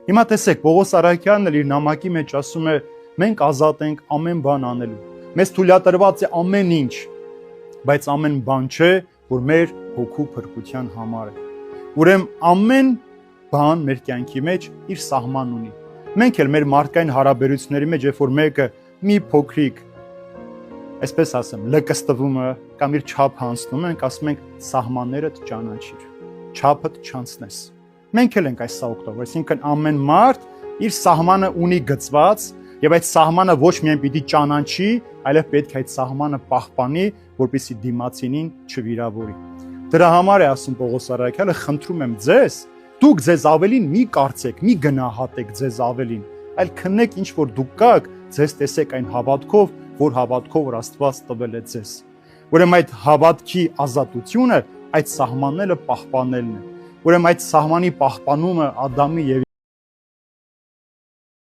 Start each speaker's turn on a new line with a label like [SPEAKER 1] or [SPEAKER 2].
[SPEAKER 1] Հիմա տեսեք, Պողոս Արաքյանն իր նամակի մեջ ասում է. մենք ազատ ենք ամեն բան անելու։ Մեզ թույլատրված է ամեն ինչ, բայց ամեն բան չէ, որ մեր հոգու փրկության համար է։ Ուրեմն ամեն բան մեր կյանքի մեջ իր սահման ունի։ Մենք էլ մեր մարդկային հարաբերությունների մեջ, երբ որ մեկը մի փոքրիկ, այսպես ասեմ, լկստվում է կամ իր չափ հանցնում, մենք ասում ենք սահմաններդ ճանաչիր, չափդ չանցնես։ Մենք էլ ենք այս սա օգտվում, այսինքն ամեն մարդ իր սահմանը ունի գծված, եւ այդ սահմանը ոչ միայն պիտի ճանաչի, այլև պետք է այդ սահմանը պահպանի, որպեսզի դիմացինին չվիրավորի։ Դրա համար է ասում Պողոս Արաքյանը, խնդրում եմ ձեզ, դուք ձեզ ավելին մի կարծեք, մի գնահատեք ձեզ ավելին, այլ քննեք ինչ որ դուք կաք, ձեզ տեսեք այն հավատքով, որ Աստված տվել է ձեզ։ Ուրեմն այդ հավատքի ազատությունը այդ սահմանները պահպանելն է։ Ուրեմն այդ սահմանի պահպանումը Ադամի եւ